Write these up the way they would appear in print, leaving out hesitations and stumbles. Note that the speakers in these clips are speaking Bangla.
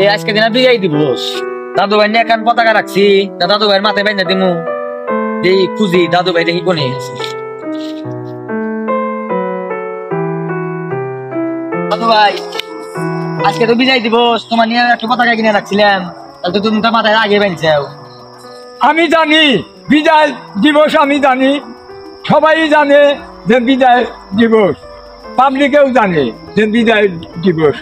এই আজকে দিনা বিজয় দিবস, দাদু ভাই নিয়ে এখন পতাকা রাখছি, দাদু ভাইয়ের মাথায় বাইন্ধা দিমু। এই খুঁজি দাদু ভাই দেখি কোনে দাদু ভাই। আজকে তো বিজয় দিবস, তোমার নিয়ে একটা পতাকা কিনে রাখছিলাম, তাহলে তো তুমি তো মাথায় আগে বাঁধছাও। আমি জানি বিজয় দিবস, আমি জানি, সবাই জানে যে বিজয় দিবস, পাবলিকেও জানে যে বিজয় দিবস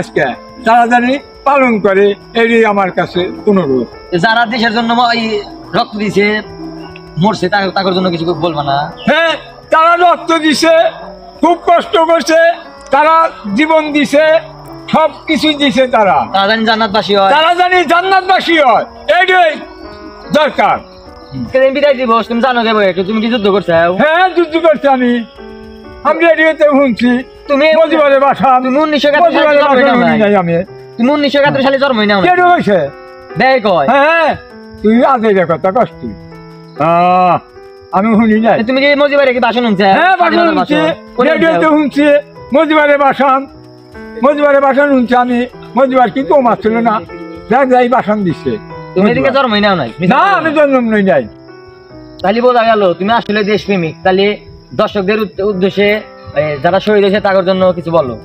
আজকে তারা জানি পালন করে। এরই আমার কাছে অনুরোধ। যারা দেশের জন্য রক্ত দিছে, মরছে, তাদের জন্য কিছু বলবা না? হ্যাঁ, তারা রক্ত দিছে, খুব কষ্ট করছে, তারা জীবন দিছে, সব কিছু দিছে। তারা জানি জান্নাতবাসী হয়, তারা জানি জান্নাতবাসী হয়। এইটাই দরকার। বিদায় দিবস তুমি জানো কেবল, তুমি কি যুদ্ধ করছো? হ্যাঁ, যুদ্ধ করছি আমি রেডিওতে শুনছি। তুমি মজিবরের বাসা, তুমি 1971 আমি তুমি 1971 সালে জন্মই নাও কেন হয়েছে দেখ কয়। হ্যাঁ, তুই আজের কথা কষ্ট আমি শুনি নাই। তুমি কি মজিবারে কি ভাষণ শুনছো? হ্যাঁ, ভাষণ শুনছি, রেডিওতে শুনছি মজিবরের ভাষণ, শুনছি আমি। মজিবার কি কম আসছিল না, দেখ যাই ভাষণ দিচ্ছে। তুমি এদিকে জন্মই নাও নাই? না, আমি জন্ম নই নাই। তাহলে বোঝা গেল তুমি আসলে দেশপ্রেমিক। তাহলে দর্শকদের উদ্দেশ্যে যারা শহীদ হয়েছে তাদের জন্য কিছু বলো,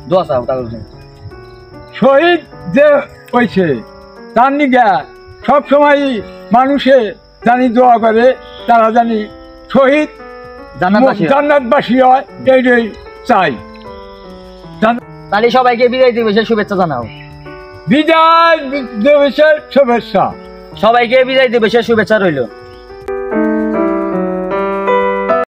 দোয়া চাও তাদের জন্য। শহীদ যে হয়েছে তার নিগা সব সময় মানুষে জানি দোয়া করে, তারা জানি শহীদ জান্নাতবাসী হয়, এইটাই চাই। তাহলে সবাইকে বিজয় দিবসের শুভেচ্ছা জানাও। বিজয় দিবসের শুভেচ্ছা। সবাইকে বিজয় দিবসের শুভেচ্ছা রইল।